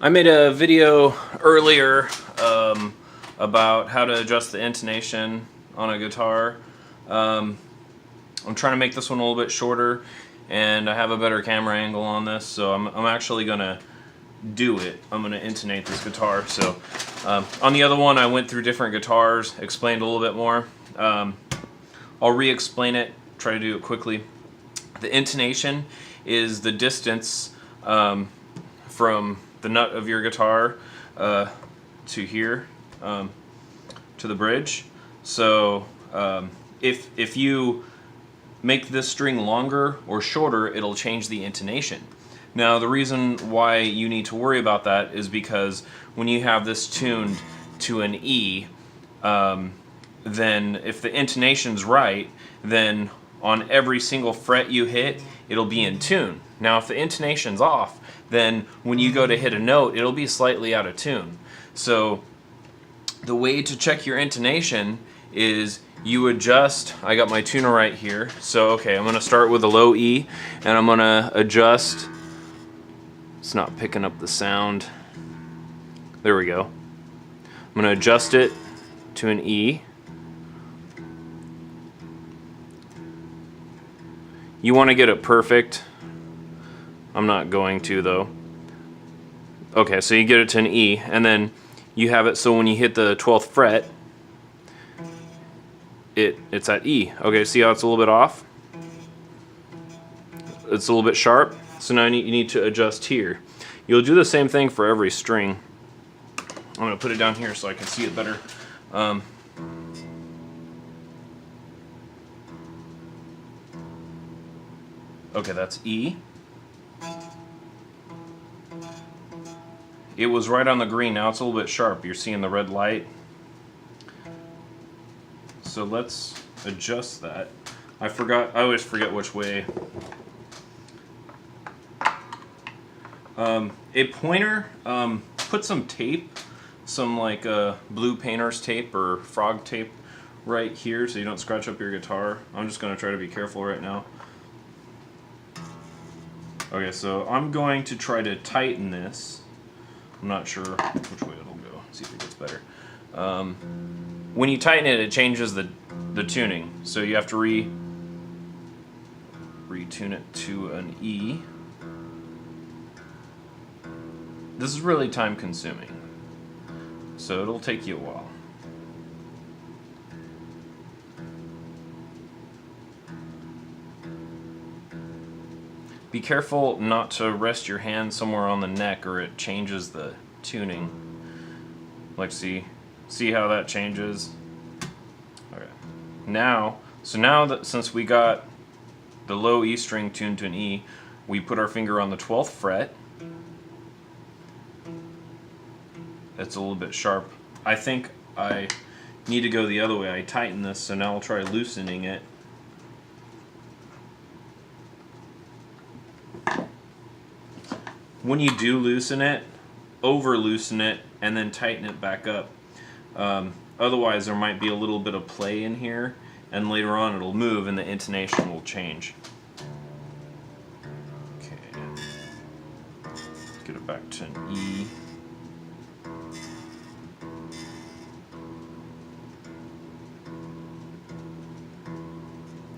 I made a video earlier about how to adjust the intonation on a guitar. I'm trying to make this one a little bit shorter, and I have a better camera angle on this, so I'm actually gonna do it. I'm gonna intonate this guitar. So on the other one, I went through different guitars, explained a little bit more. I'll re-explain it, try to do it quickly. The intonation is the distance from the nut of your guitar to here, to the bridge. So if you make this string longer or shorter, it'll change the intonation. Now the reason why you need to worry about that is because when you have this tuned to an E, then if the intonation's right, then on every single fret you hit, it'll be in tune. Now if the intonation's off, then when you go to hit a note, it'll be slightly out of tune. So the way to check your intonation is you adjust. I got my tuner right here. So okay, I'm gonna start with a low E, and I'm gonna adjust. It's not picking up the sound. There we go. I'm gonna adjust it to an E. You want to get it perfect. I'm not going to though. Okay, so you get it to an E, and then you have it so when you hit the 12th fret, it's at E. Okay, see how it's a little bit off? It's a little bit sharp, so now you need to adjust here. You'll do the same thing for every string. I'm going to put it down here so I can see it better. Okay, that's E. It was right on the green, now it's a little bit sharp. You're seeing the red light. So let's adjust that. I always forget which way. A pointer, put some tape, some like blue painter's tape or frog tape right here so you don't scratch up your guitar. I'm just going to try to be careful right now. Okay, so I'm going to try to tighten this. I'm not sure which way it'll go. See if it gets better. When you tighten it, it changes the tuning. So you have to retune it to an E. This is really time consuming, so it'll take you a while. Be careful not to rest your hand somewhere on the neck or it changes the tuning. Like see how that changes? Okay. Now that since we got the low E string tuned to an E, we put our finger on the 12th fret. It's a little bit sharp. I think I need to go the other way. I tighten this, so now I'll try loosening it. When you do loosen it, over loosen it and then tighten it back up. Otherwise there might be a little bit of play in here, and later on it'll move and the intonation will change. Okay, get it back to an E.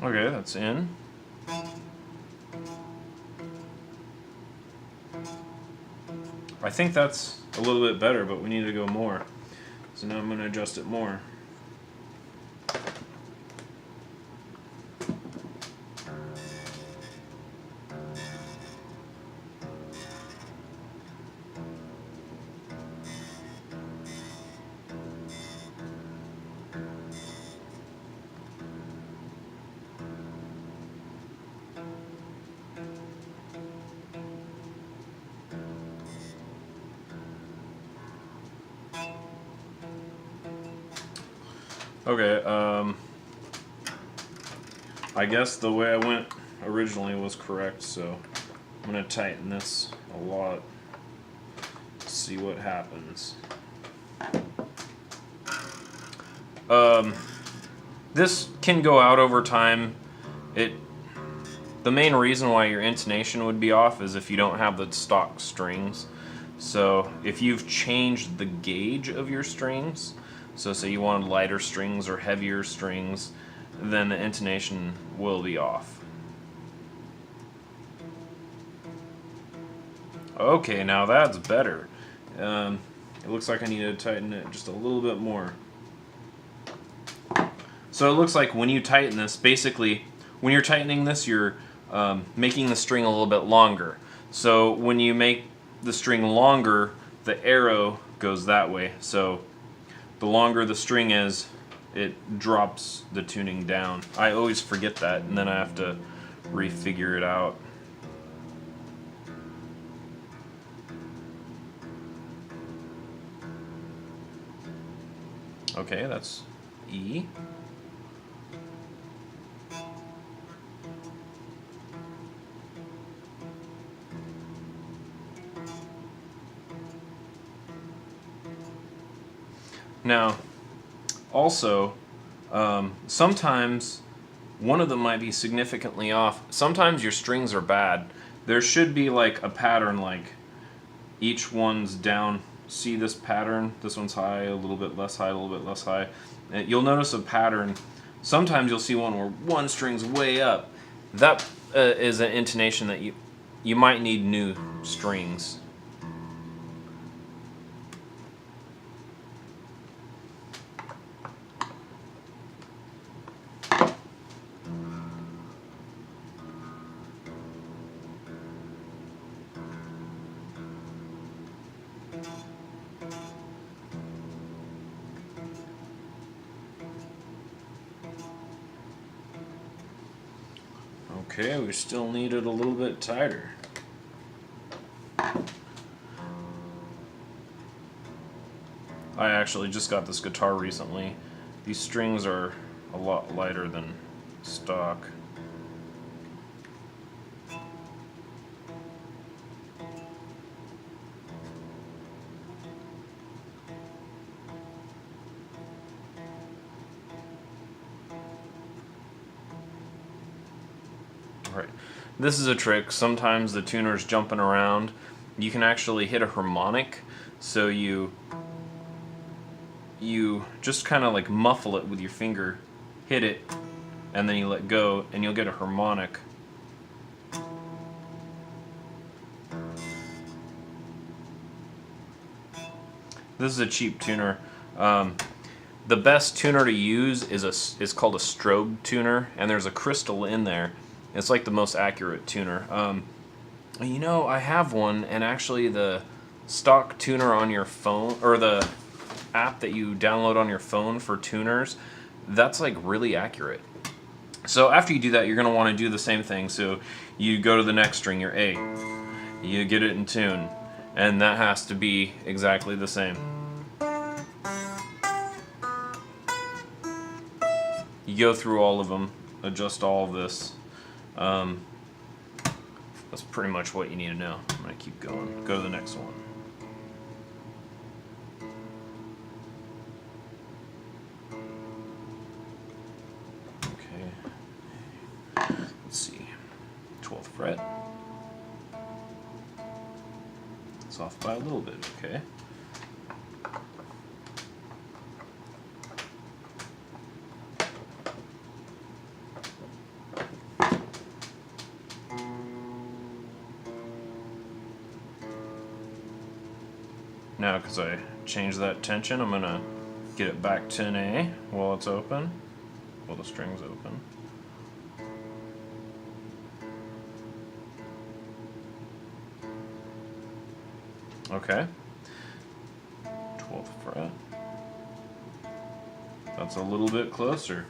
Okay, that's in. I think that's a little bit better, but we need to go more. So now I'm going to adjust it more. Okay, I guess the way I went originally was correct, so I'm going to tighten this a lot, see what happens. This can go out over time. The main reason why your intonation would be off is if you don't have the stock strings. So if you've changed the gauge of your strings, so say you wanted lighter strings or heavier strings, then the intonation will be off. Okay, now that's better. It looks like I need to tighten it just a little bit more. So it looks like when you tighten this, basically, when you're tightening this, you're making the string a little bit longer. So when you make the string longer, the arrow goes that way. So the longer the string is, it drops the tuning down. I always forget that, and then I have to refigure it out. Okay, that's E. Now, also, sometimes one of them might be significantly off. Sometimes your strings are bad. There should be like a pattern, like each one's down. See this pattern? This one's high, a little bit less high, a little bit less high. And you'll notice a pattern. Sometimes you'll see one where one string's way up. That is an intonation that you might need new strings. Okay, we still need it a little bit tighter. I actually just got this guitar recently. These strings are a lot lighter than stock. Alright, this is a trick. Sometimes the tuner's jumping around. You can actually hit a harmonic, so you just kind of like muffle it with your finger, hit it, and then you let go, and you'll get a harmonic. This is a cheap tuner. The best tuner to use is called a strobe tuner, and there's a crystal in there. It's like the most accurate tuner. You know, I have one, and actually the stock tuner on your phone, or the app that you download on your phone for tuners, that's like really accurate. So after you do that, you're going to want to do the same thing. So you go to the next string, your A, you get it in tune, and that has to be exactly the same. You go through all of them, adjust all of this. That's pretty much what you need to know. I'm going to keep going. Go to the next one. Okay. Let's see. 12th fret. It's off by a little bit, okay. Now, because I changed that tension, I'm going to get it back to an A while it's open, while the string's open. Okay. 12th fret. That's a little bit closer.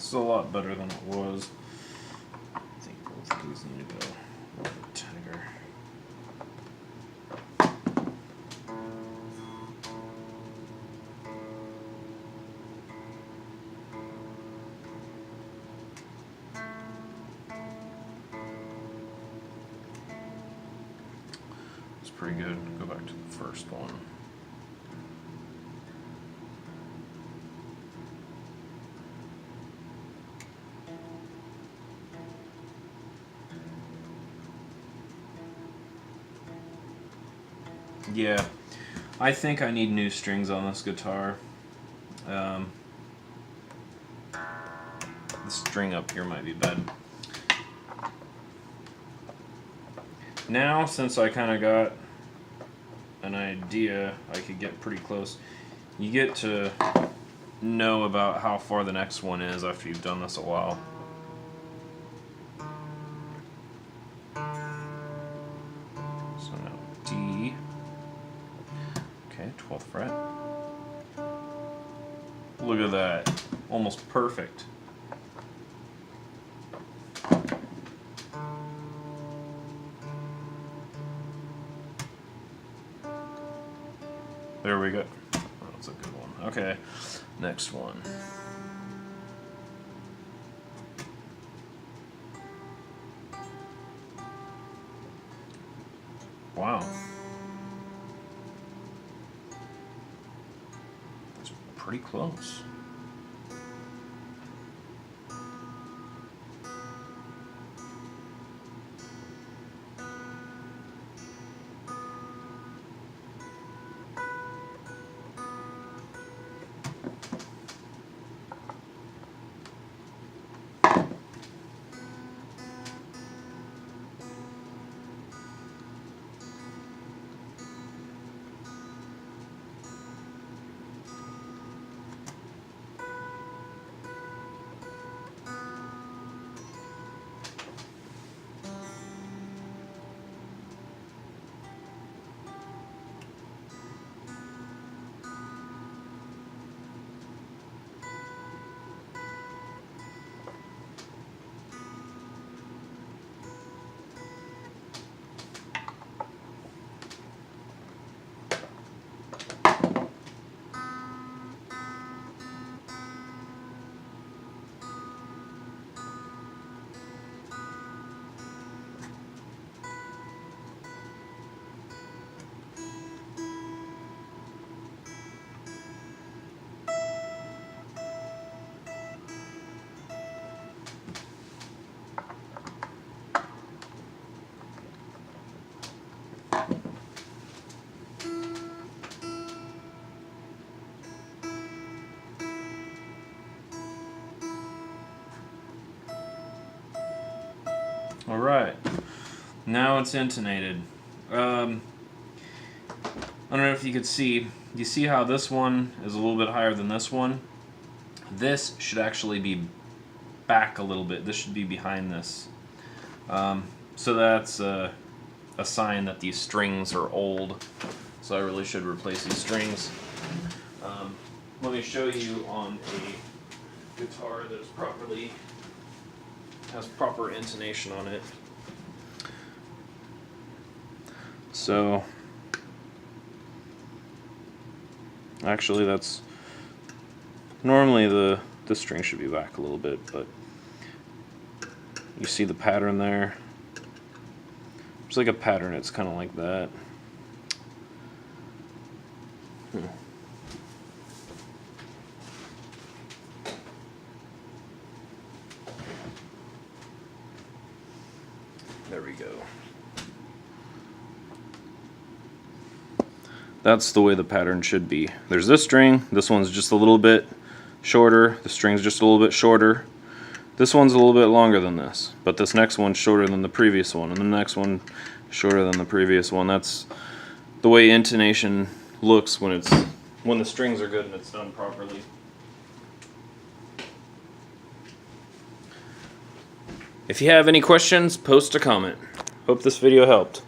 It's a lot better than it was. I think both of these need to go a little bit tighter. It's pretty good. Go back to the first one. Yeah, I think I need new strings on this guitar. The string up here might be bad. Now, since I kind of got an idea, I could get pretty close. You get to know about how far the next one is after you've done this a while. So now D. Okay, 12th fret. Look at that. Almost perfect. There we go. Oh, that's a good one. Okay, next one. Wow. That's pretty close. All right, now it's intonated. I don't know if you could see. You see how this one is a little bit higher than this one? This should actually be back a little bit. This should be behind this. So that's a sign that these strings are old. So I really should replace these strings. Let me show you on a guitar that is has proper intonation on it. So actually that's normally the string should be back a little bit, but you see the pattern there. There's like a pattern, it's kind of like that. There we go. That's the way the pattern should be. There's this string, this one's just a little bit shorter, the string's just a little bit shorter. This one's a little bit longer than this, but this next one's shorter than the previous one, and the next one shorter than the previous one. That's the way intonation looks when the strings are good and it's done properly. If you have any questions, post a comment. Hope this video helped.